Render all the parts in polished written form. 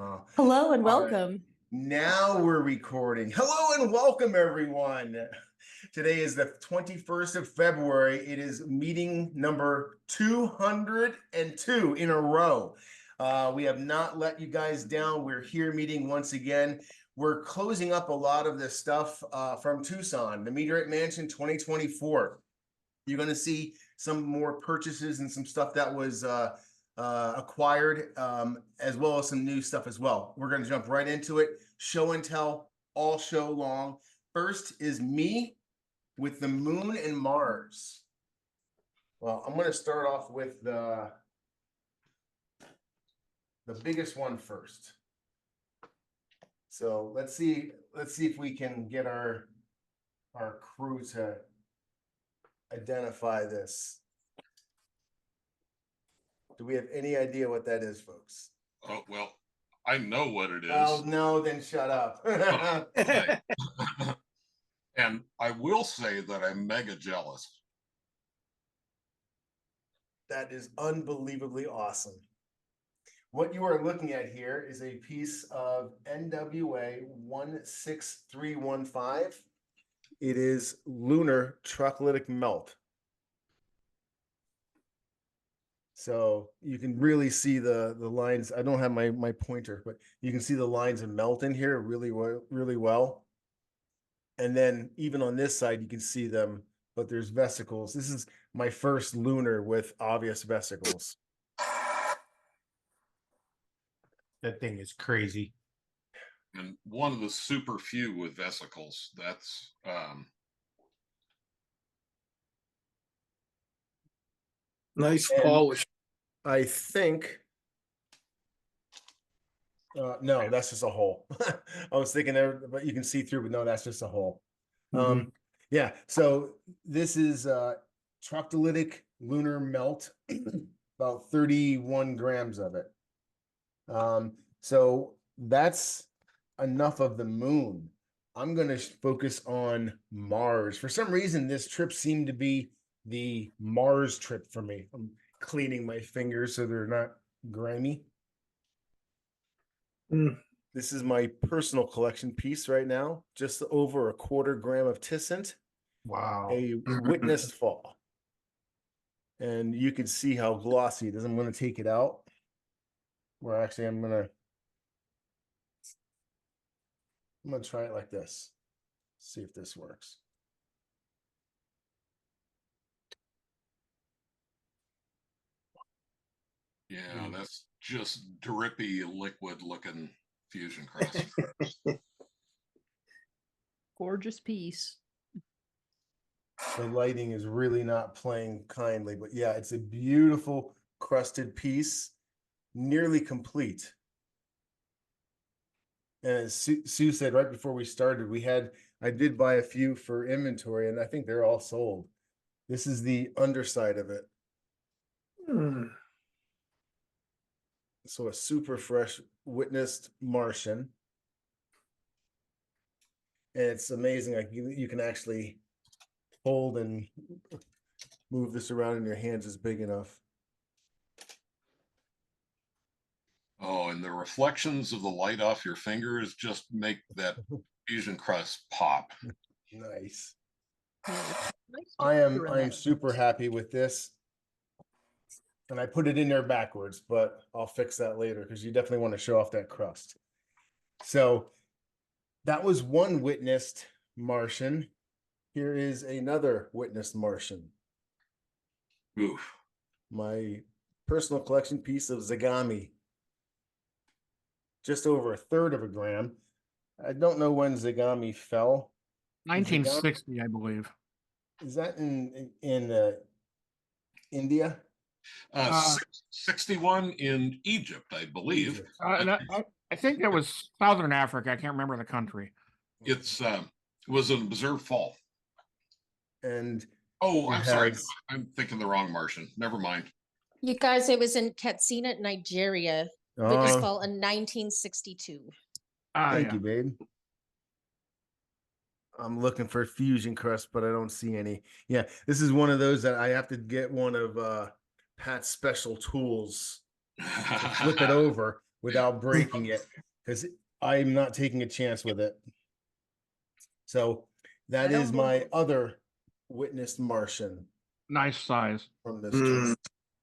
Hello and All right. welcome. Now we're recording. Hello and welcome, everyone. Today is the 21st of February. It is meeting number 202 in a row. We have not let you guys down. We're here meeting once again. We're closing up a lot of this stuff from Tucson, the Meteorite Mansion 2024. You're going to see some more purchases and some stuff that was acquired, as well as some new stuff as well. We're going to jump right into it. Show and tell all show long. First is me with the moon and Mars. Well, I'm going to start off with the biggest one first. So let's see if we can get our crew to identify this. Do we have any idea what that is, folks? Oh, well, I know what it is. Oh, no, then shut up. Okay. And I will say that I'm mega jealous. That is unbelievably awesome. What you are looking at here is a piece of NWA 16315. It is lunar troglodytic melt. So you can really see the lines. I don't have my pointer, but you can see the lines of melt in here really well. And then even on this side, you can see them, but there's vesicles. This is my first lunar with obvious vesicles. That thing is crazy. And one of the super few with vesicles. That's Nice And polish. I think no, that's just a hole. I was thinking there, but you can see through, but no, that's just a hole. Yeah, so this is troglodytic lunar melt, about 31 grams of it. So that's enough of the moon. I'm going to focus on Mars. For some reason, this trip seemed to be the Mars trip for me. I'm cleaning my fingers so they're not grimy. This is my personal collection piece right now. Just over a 1/4 gram of Tissant. Wow. A witnessed fall. And you can see how glossy it is. I'm going to take it out. Where actually I'm going to try it like this. See if this works. yeah, that's just drippy liquid looking fusion crust. Gorgeous piece. The lighting is really not playing kindly, but yeah, it's a beautiful crusted piece, nearly complete. And as Sue said right before we started, I did buy a few for inventory, and I think they're all sold. This is the underside of it. So a super fresh witnessed Martian. And it's amazing. Like you can actually hold and move this around in your hands is big enough. Oh, and the reflections of the light off your fingers just make that fusion crust pop. Nice. Nice I am super happy with this. And I put it in there backwards, but I'll fix that later because you definitely want to show off that crust. So that was one witnessed Martian. Here is another witnessed Martian. Oof. My personal collection piece of Zagami. Just over 1/3 of a gram. I don't know when Zagami fell. 1960, I believe. Is that in India? 61 in Egypt, I believe. I think it was Southern Africa. I can't remember the country. It's was an observed fall. And I'm sorry. I'm thinking the wrong Martian. Never mind. You guys, it was in Katsina, Nigeria. Witness fall in 1962. Thank you, babe. I'm looking for fusion crust, but I don't see any. Yeah, this is one of those that I have to get one of Pat's special tools to flip it over. without breaking it, because I'm not taking a chance with it. So that is my other witnessed Martian Nice size. from this trip.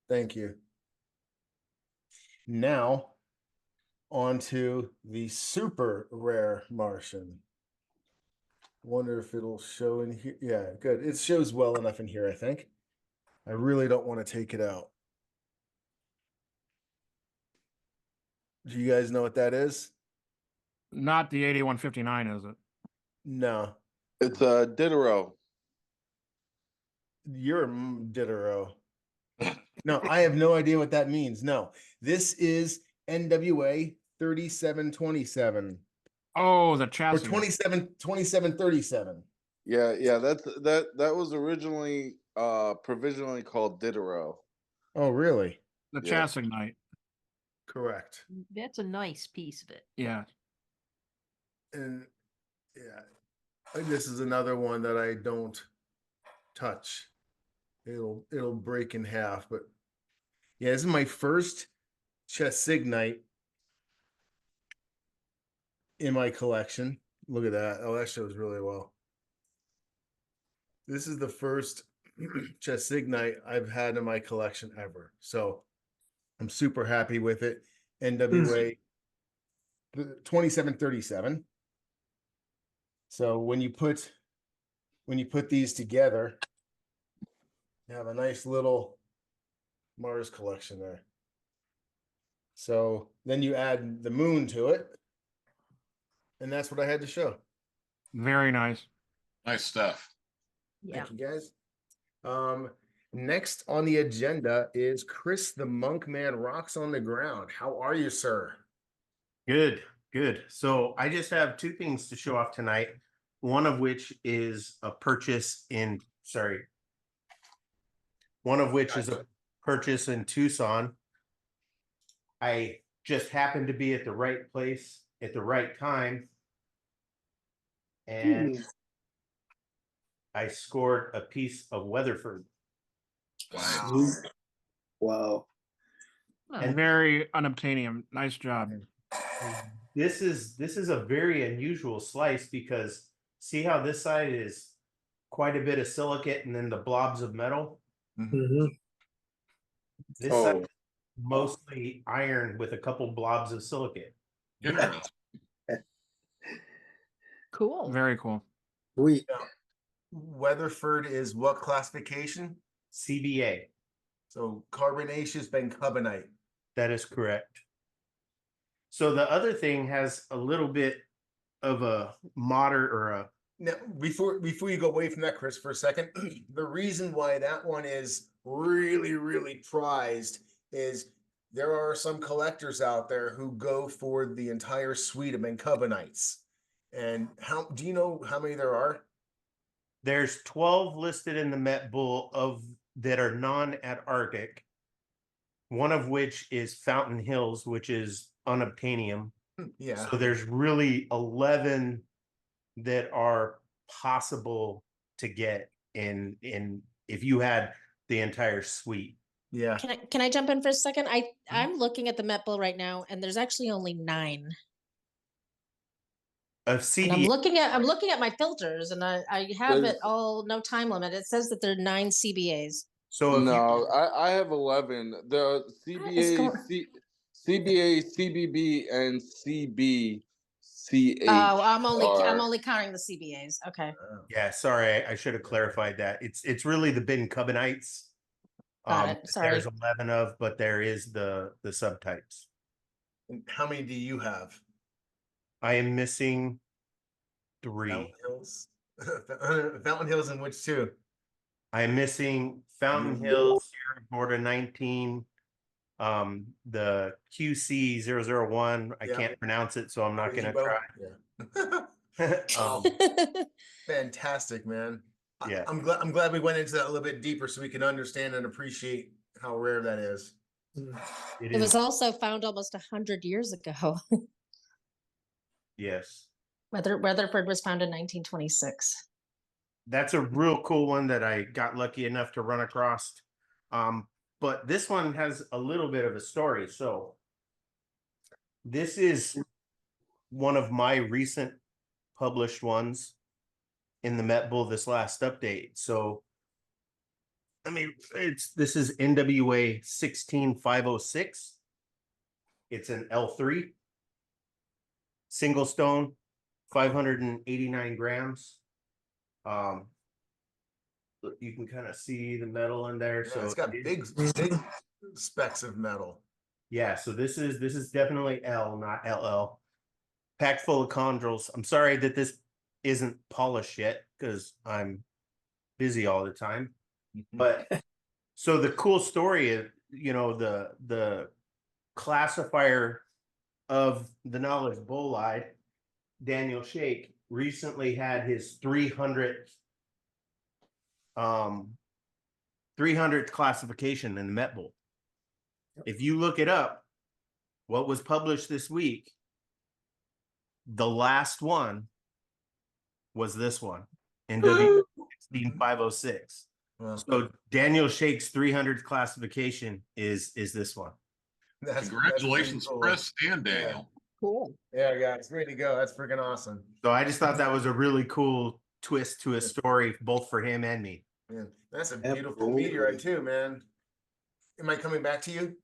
Thank you. Now, on to the super rare Martian. Wonder if it'll show in here. Yeah, good. It shows well enough in here, I think. I really don't want to take it out. Do you guys know what that is? Not the 8159, is it? No. It's a Diderot. You're a Diderot. No, I have no idea what that means. No, this is NWA 3727 Oh, the or chassis. 2737. Yeah, that was originally provisionally called Diderot. Oh, really? The Yeah. chassis night. Correct. That's a nice piece of it. Yeah. And yeah, this is another one that I don't touch. It'll break in half, but yeah, this is my first chessignite in my collection. Look at that. Oh, that shows really well. This is the first chessignite I've had in my collection ever. So I'm super happy with it. NWA 2737. So when you put these together, you have a nice little Mars collection there. So then you add the moon to it, and that's what I had to show. Very nice. Nice stuff. Yeah. Thank you, guys. Next on the agenda is Chris the Monk Man Rocks on the Ground. How are you, sir? Good, good. So I just have two things to show off tonight. One of which is a purchase in, one of which is a purchase in Tucson. I just happened to be at the right place at the right time. And I scored a piece of Weatherford. Wow. Wow. And very unobtainium. Nice job. This is a very unusual slice because see how this side is quite a bit of silicate and then the blobs of metal. This side is mostly iron with a couple blobs of silicate. Interesting. Cool. Very cool. Weatherford is what classification? CBA. So carbonaceous Bencubbinite. That is correct. So the other thing has a little bit of a moderate or a Now, before you go away from that, Chris, for a second, the reason why that one is really prized is there are some collectors out there who go for the entire suite of Bencubbinites. And how do you know how many there are? there's 12 listed in the Met Bull of that are non-Antarctic. One of which is Fountain Hills, which is unobtainium. Yeah. So there's really 11 that are possible to get in if you had the entire suite. Yeah. Can I jump in for a second? I'm looking at the Met Bull right now, and there's actually only 9. Of And CD, I'm looking at my filters, and I have it all no time limit. It says that there are 9 CBAs. so if you, No, I have 11. The CBA, CBA, CBB, and CBCH. Oh, I'm are- only counting the CBAs. Okay. yeah, sorry, I should have clarified that. It's really the Bencubbinites. Got it. Sorry. There's 11 of, but there is the subtypes. And how many do you have? I am missing 3. Fountain Hills. Fountain Hills and which two? I am missing Fountain Hills, Sierra Gorda 19, the QC001. I Yeah. can't pronounce it, so I'm not going to Crazy try. Yeah. Fantastic, man. Yeah. I'm glad we went into that a little bit deeper so we can understand and appreciate how rare that is. It was also found almost 100 years ago. Yes. Weatherford was found in 1926. That's a real cool one that I got lucky enough to run across. But this one has a little bit of a story. So This is one of my recent published ones in the Met Bull this last update. So this is NWA 16506. It's an L3 single stone, 589 grams. You can kind of see the metal in there. Yeah, So it's got big specks of metal. Yeah, so this is definitely L, not LL. Packed full of chondrites. I'm sorry that this isn't polished yet because I'm busy all the time. But so the cool story is, the classifier of the knowledge bolide, Daniel Shake, recently had his 300th classification in the Met Bull. If you look it up, what was published this week, the last one was this one, NW 16506. Well, So Daniel Shake's 300th classification is this one. that's Congratulations, pretty cool. Chris and Daniel. Cool. Yeah, guys, way to go. That's freaking awesome. So I just thought that was a really cool twist to a story, both for him and me. Man, that's a beautiful Absolutely. meteorite too, man. Am I coming back to you?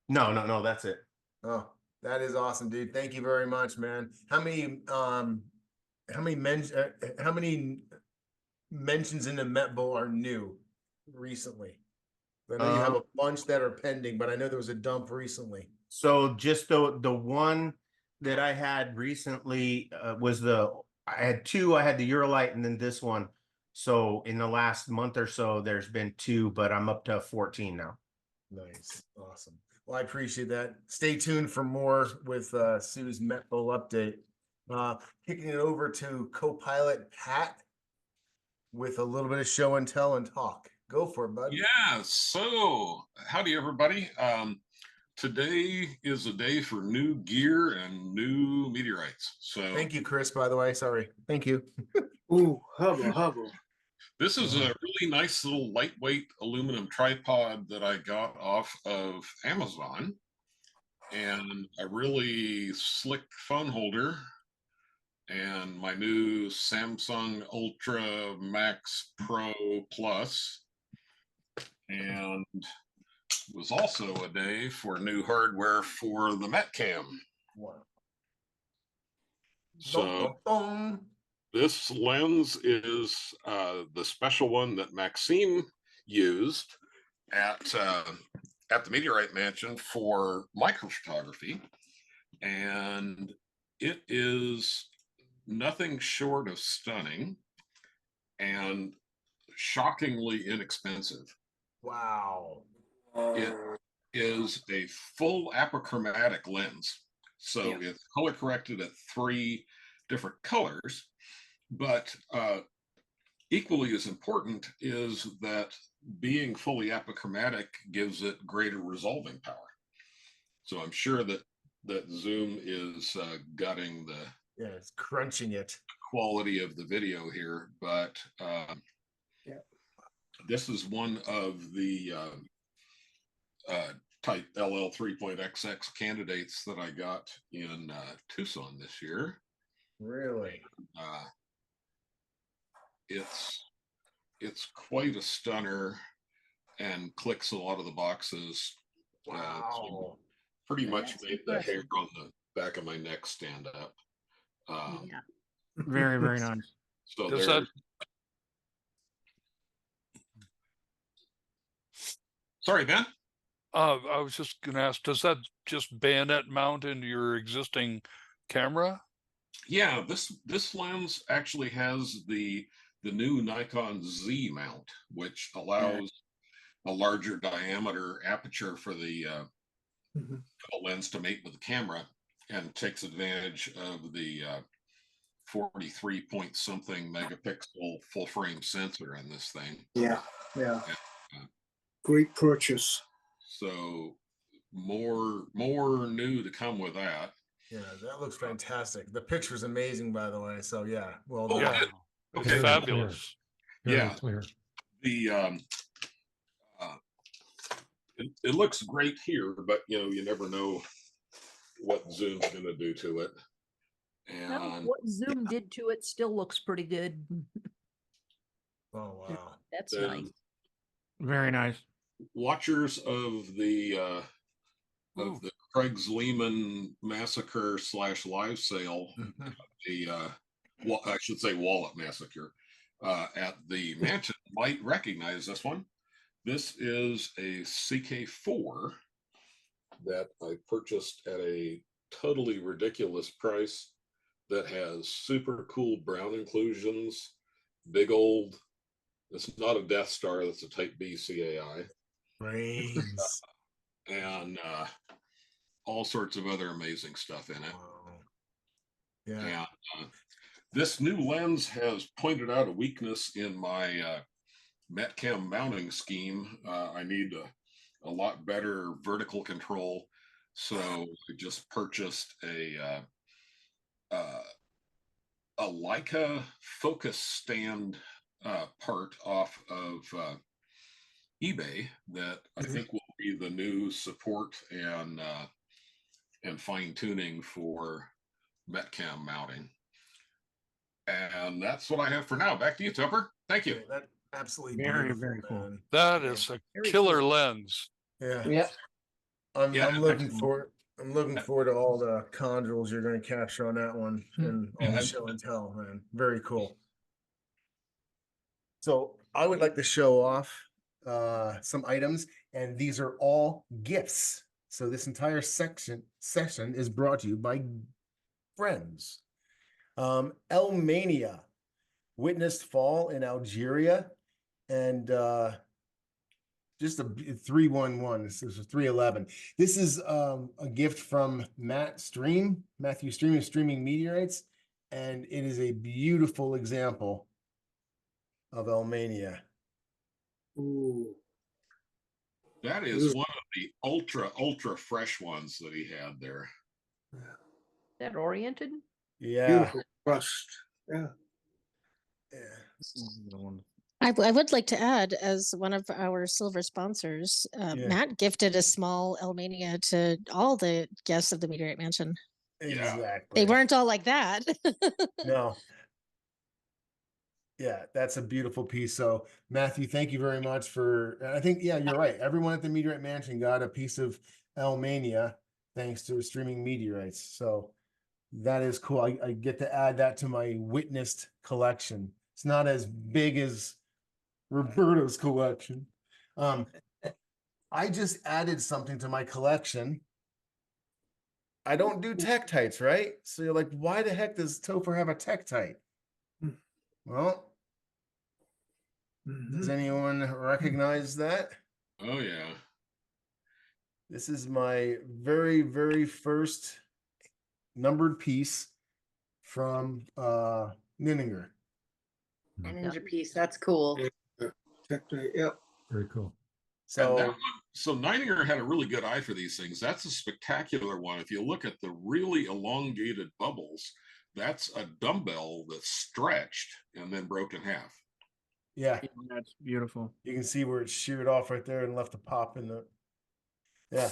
No, that's it. Oh, that is awesome, dude. Thank you very much, man. How many mentions in the Met Bull are new recently? I know you have a bunch that are pending, but I know there was a dump recently. So just the one that I had recently was I had two. I had the Urolite and then this one. So in the last month or so, there's been two, but I'm up to 14 now. Nice. Awesome. Well, I appreciate that. Stay tuned for more with Sue's Met Bull update. Kicking it over to co-pilot Pat with a little bit of show and tell and talk. Go for it, bud. Yeah, so howdy everybody. Today is a day for new gear and new meteorites. So Thank you, Chris, by the way. Sorry. Thank you. Ooh, hubba. this is a really nice little lightweight aluminum tripod that I got off of Amazon, and a really slick phone holder, and my new Samsung Ultra Max Pro Plus, and was also a day for new hardware for the Metcam. Wow. So Dum. this lens is the special one that Maxime used at the Meteorite Mansion for microphotography, and it is nothing short of stunning and shockingly inexpensive. Wow. It is a full apochromatic lens, so it's color corrected at 3 different colors, but equally as important is that being fully apochromatic gives it greater resolving power. So I'm sure that Zoom is gutting the it's crunching it. quality of the video here, but this is one of the type LL 3.XX candidates that I got in Tucson this year. Really? It's quite a stunner and clicks a lot of the boxes. Wow. So pretty much That's made the hair impressive. on the back of my neck stand up. Yeah. Very, very nice. So Does there. that- Sorry, Ben. I was just gonna ask, does that just bayonet mount into your existing camera? Yeah, this lens actually has the new Nikon Z mount, which allows a larger diameter aperture for the lens to mate with the camera, and takes advantage of the 43 point something megapixel full frame sensor in this thing. Yeah. Great purchase. So more new to come with that. Yeah, that looks fantastic. The picture's amazing, by the way. So yeah, well Oh, done. Yeah. It's Okay. fabulous. Yeah. The it looks great here, but you never know what Zoom's going to do to it. No, And what Zoom did to it still looks pretty good. Oh wow. That's then nice. Very nice. watchers of the Ooh. Craig's Lehman massacre / live sale, the I should say wallet massacre at the mansion might recognize this one. This is a CK4 that I purchased at a totally ridiculous price that has super cool brown inclusions, big old, it's not a Death Star, that's a Type B CAI. Brains. And all sorts of other amazing stuff in it. Wow. Yeah. And this new lens has pointed out a weakness in my Metcam mounting scheme. I need a lot better vertical control. So I just purchased a Leica focus stand part off of eBay that I think will be the new support and fine tuning for Metcam mounting. And that's what I have for now. Back to you, Topher. Thank you. That absolutely Very, beautiful, very cool. man. That is a Very killer cool. lens. Yeah. Yeah. I'm Yeah, looking excellent. forward to all the chondrites you're going to capture on that one and all the Yeah, show and tell, man. Very cool. So I would like to show off some items, and these are all gifts. So this entire session is brought to you by friends. Menia witnessed fall in Algeria, and just a 311. This is a 311. This is a gift from Matthew Stream of Streaming Meteorites, and it is a beautiful example of Menia. Ooh. that is one of the ultra fresh ones that he had there. That oriented? Yeah. Beautiful crust. Yeah. Yeah. I would like to add, as one of our silver sponsors, Yeah. Matt gifted a small Elmania to all the guests of the Meteorite Mansion. Exactly. They weren't all like that. No. Yeah, that's a beautiful piece. So, Matthew, thank you very much for. I think, yeah, you're right. Everyone at the Meteorite Mansion got a piece of Menia thanks to Streaming Meteorites. So, that is cool. I get to add that to my witnessed collection. It's not as big as Roberto's collection. I just added something to my collection. I don't do Tektites, right? So you're like, why the heck does Topher have a Tektite? Well, does anyone recognize that? Oh yeah. This is my very, very first numbered piece from Ninninger. A ninja piece. That's cool. Yep. Very cool. And that So one, so Neininger had a really good eye for these things. That's a spectacular one. If you look at the really elongated bubbles, that's a dumbbell that's stretched and then broke in half. yeah, That's beautiful. you can see where it sheared off right there and left a pop in the. Yeah.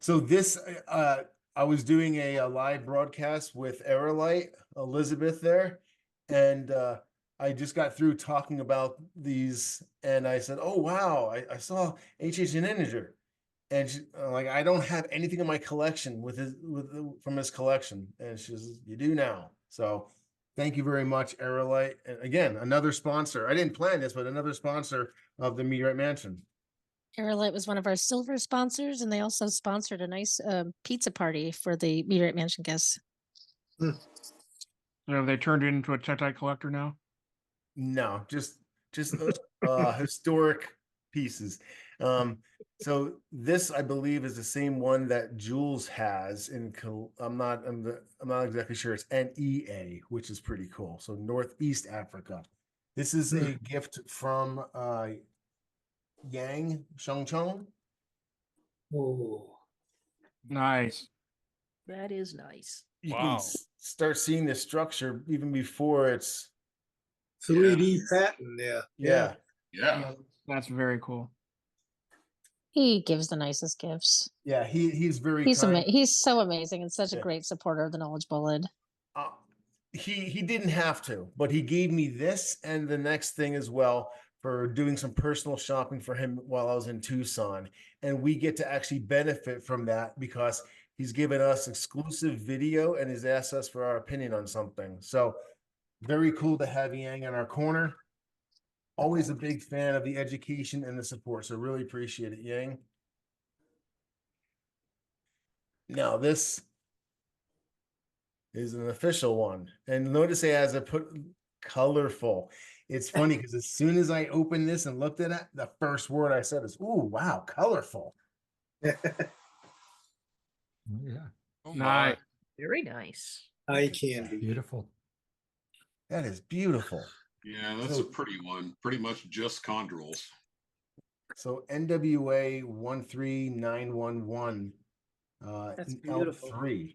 So this, I was doing a live broadcast with Aerolite Elizabeth there, and I just got through talking about these, and I said, "Oh wow, I saw HH and Integer," and she, like, I don't have anything in my collection from his collection, and she says, "You do now." So, thank you very much, Aerolite, and again, another sponsor. I didn't plan this, but another sponsor of the Meteorite Mansion. Aerolite was one of our silver sponsors, and they also sponsored a nice pizza party for the Meteorite Mansion guests. So have they turned it into a Tektite collector now? No, just historic pieces. So this, I believe, is the same one that Jules has in. I'm not exactly sure. It's NEA, which is pretty cool. So Northeast Africa. This is a gift from Yang Shengcheng. Oh. Nice. That is nice. You Wow. can start seeing the structure even before it's 3D pattern there. yeah. Yeah. That's very cool. He gives the nicest gifts. Yeah, he's very He's kind. he's so amazing and such a Yeah. great supporter of the Knowledge Bullet. He didn't have to, but he gave me this and the next thing as well for doing some personal shopping for him while I was in Tucson. And we get to actually benefit from that because he's given us exclusive video and has asked us for our opinion on something. So very cool to have Yang in our corner. Always a big fan of the education and the support. So really appreciate it, Yang. Now this is an official one. And notice it has a put colorful. It's funny because as soon as I opened this and looked at it, the first word I said is, "Ooh, wow, colorful." Yeah. Oh Nice. my. Very nice. Eye candy. Beautiful. That is beautiful. Yeah, that's a pretty one. Pretty much just chondrules. So NWA 13911 That's beautiful. L3.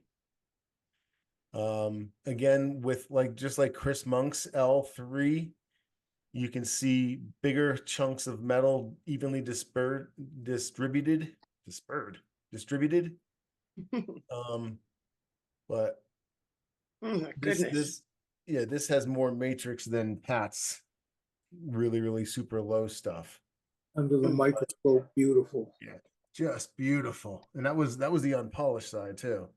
Again, with just like Chris Monk's L3, you can see bigger chunks of metal evenly distributed. But Oh my goodness. this has more matrix than Pat's really super low stuff. Under the microscope, beautiful. Yeah, just beautiful. And that was the unpolished side too.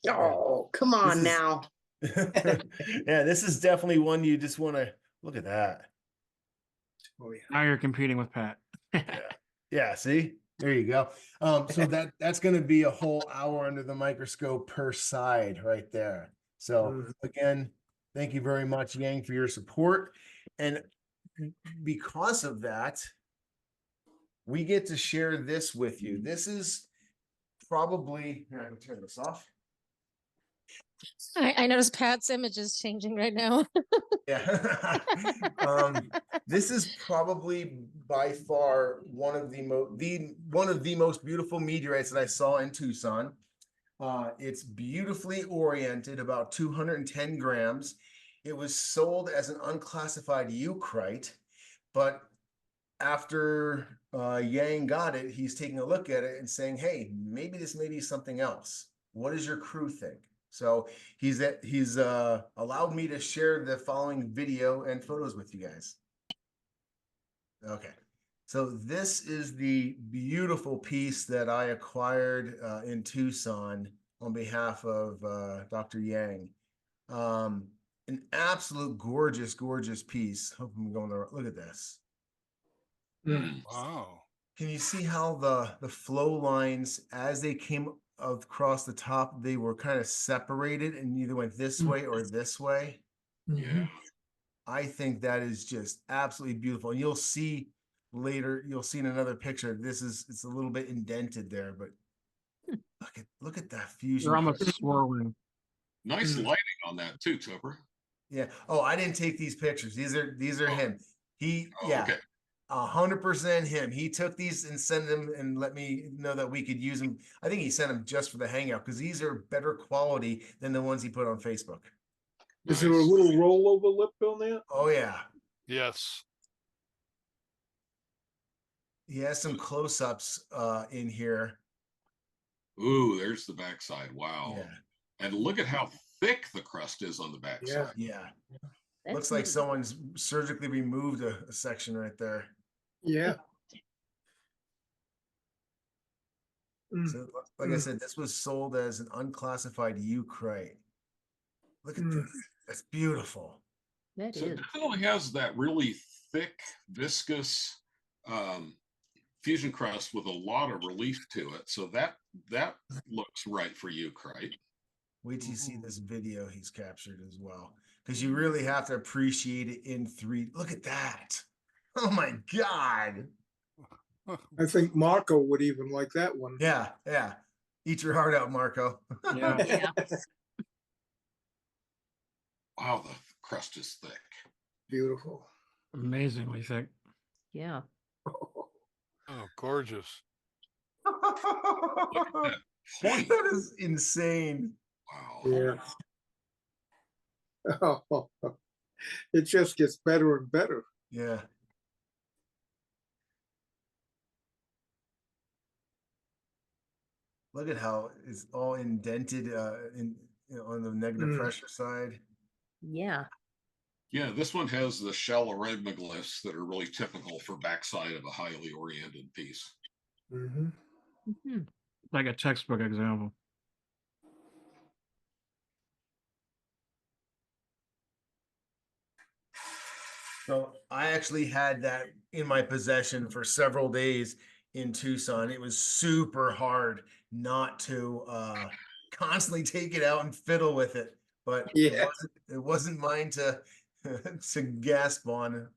Oh, come on is- now. Yeah, this is definitely one you just want to look at that. Oh yeah. Now you're competing with Pat. Yeah, see? There you go. So that's going to be a whole hour under the microscope per side right there. So again, thank you very much, Yang, for your support. And because of that, we get to share this with you. This is probably, here, I'm going to turn this off. I noticed Pat's image is changing right now. Yeah. This is probably by far one of the most beautiful meteorites that I saw in Tucson. It's beautifully oriented, about 210 grams. It was sold as an unclassified eucrite, but after Yang got it, he's taking a look at it and saying, "Hey, maybe this may be something else. What does your crew think?" So he's allowed me to share the following video and photos with you guys. Okay, so this is the beautiful piece that I acquired in Tucson on behalf of Dr. Yang. An absolute gorgeous piece. Hope I'm going there. Look at this. Wow. Can you see how the flow lines, as they came across the top, they were kind of separated and either went this way or this way? Yeah. I think that is just absolutely beautiful. And you'll see later, you'll see in another picture, it's a little bit indented there, but look at that fusion. You're almost swirling. Nice lighting on that too, Topher. Yeah. Oh, I didn't take these pictures. These are him. Okay. 100% him. He took these and sent them and let me know that we could use them. I think he sent them just for the Hangout because these are better quality than the ones he put on Facebook. Is there a little rollover lip on that? Oh yeah. Yes. He has some close-ups in here. Ooh, there's the backside. Wow. Yeah. And look at how thick the crust is on the backside. Yeah. That's Looks like neat. someone's surgically removed a section right there. Yeah. So, like I said, this was sold as an unclassified eucrite. Look at this. That's beautiful. That So is. it definitely has that really thick, viscous fusion crust with a lot of relief to it. So that looks right for eucrite. Wait till you see this video he's captured as well. Because you really have to appreciate it in 3. Look at that. Oh my God. I think Marco would even like that one. Yeah. Eat your heart out, Marco. Yeah. Yeah. Wow, the crust is thick. Beautiful. Amazingly thick. Yeah. Oh, gorgeous. Point. That is insane. Wow. Yeah. Oh, it just gets better and better. Yeah. Look at how it's all indented on the negative pressure side. Yeah. Yeah, this one has the shell arygmaglyphs that are really typical for backside of a highly oriented piece. Mhm. Mhm. Like a textbook example. So I actually had that in my possession for several days in Tucson. It was super hard not to constantly take it out and fiddle with it, but Yeah. it wasn't mine to to gasp on.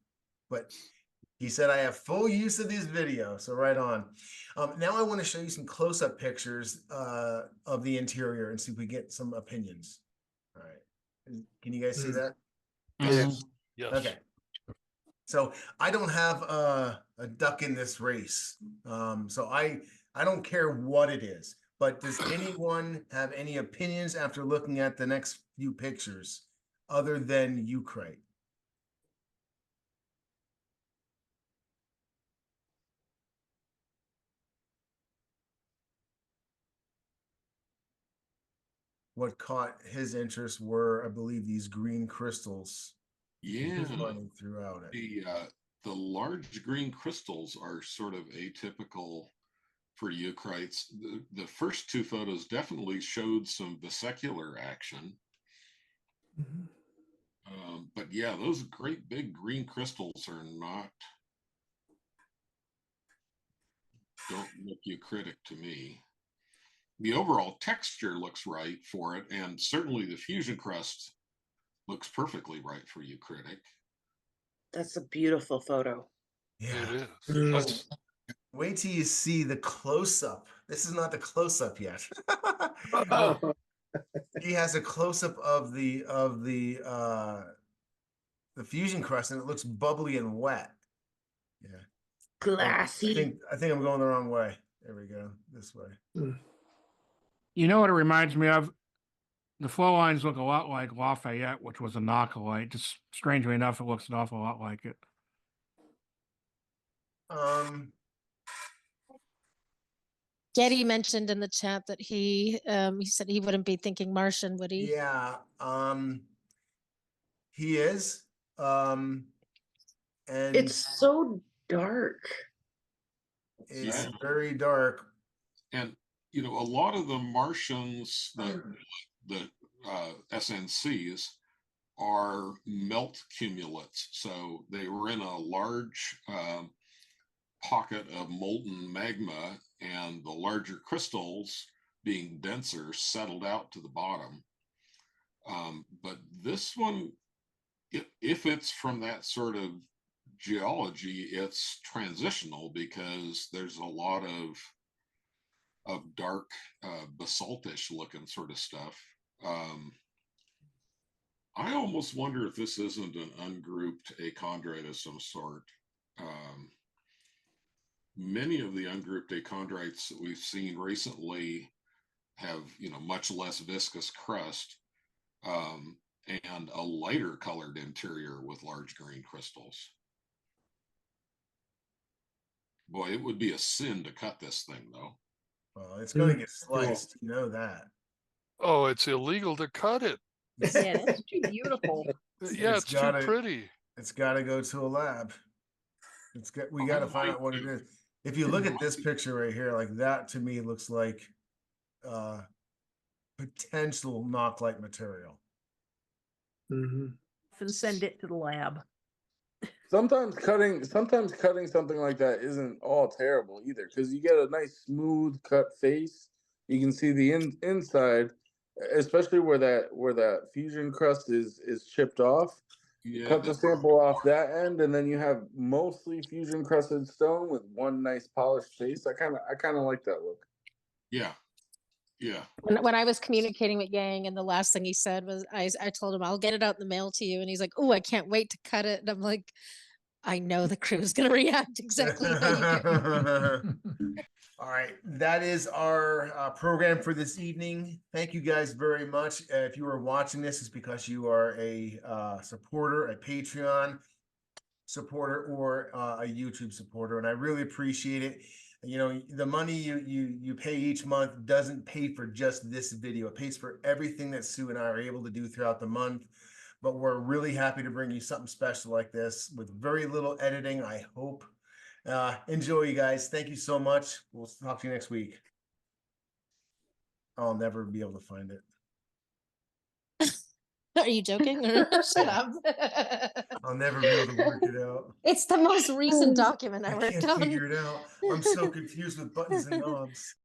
But he said I have full use of this video, so right on. Now I want to show you some close-up pictures of the interior and see if we get some opinions. All right, can you guys see that? Yes. Yes. Okay. So I don't have a duck in this race. So I don't care what it is, but does anyone have any opinions after looking at the next few pictures other than Ukraine? What caught his interest were, I believe, these green crystals Yeah, running throughout it. the large green crystals are sort of atypical for eucrites. The first two photos definitely showed some vesicular action. But yeah, those great big green crystals don't look eucritic to me. The overall texture looks right for it, and certainly the fusion crust looks perfectly right for eucritic. That's a beautiful photo. Yeah. It is. Mm. That's- Wait till you see the close-up. This is not the close-up yet. no. He has a close-up of the fusion crust, and it looks bubbly and wet. Yeah. Glassy. I think I'm going the wrong way. There we go. This way. You know what it reminds me of? The flow lines look a lot like Lafayette, which was a Noccolite. Just strangely enough, it looks an awful lot like it. Getty mentioned in the chat that he said he wouldn't be thinking Martian, would he? Yeah. He is. And It's so dark. it's Yeah. very dark. And you know, a lot of the Martians, the SNCs, are melt cumulates. So they were in a large pocket of molten magma, and the larger crystals, being denser, settled out to the bottom. But this one, if it's from that sort of geology, it's transitional because there's a lot of dark basaltish looking sort of stuff. I almost wonder if this isn't an ungrouped achondrite of some sort. Many of the ungrouped achondrites that we've seen recently have, much less viscous crust and a lighter colored interior with large green crystals. Boy, it would be a sin to cut this thing, though. Well, it's going to get sliced. You know that. Oh, it's illegal to cut it. Yeah, that's too beautiful. Yeah, it's too pretty. It's got to go to a lab. We got to find out what it is. If you look at this picture right here, like that to me looks like potential Noclite material. Mhm. And send it to the lab. Sometimes cutting something like that isn't all terrible either, because you get a nice smooth cut face. You can see the inside, especially where that fusion crust is chipped off. Yeah, Cut the sample off that end, and then you have mostly fusion crusted stone with one nice polished face. I kind of like that look. Yeah. Yeah. When I was communicating with Yang, and the last thing he said was, I told him, I'll get it out in the mail to you. And he's like, oh, I can't wait to cut it. And I'm like, I know the crew is going to react exactly how you do. All right, that is our program for this evening. Thank you guys very much. If you are watching this, it's because you are a supporter, a Patreon supporter, or a YouTube supporter, and I really appreciate it. You know, the money you pay each month doesn't pay for just this video. It pays for everything that Sue and I are able to do throughout the month. But we're really happy to bring you something special like this with very little editing, I hope. Enjoy, you guys. Thank you so much. We'll talk to you next week. I'll never be able to find it. Are you joking? Or shut up. I'll never be able to work it out. It's the most recent document I I worked can't on. figure it out. I'm so confused with buttons and knobs.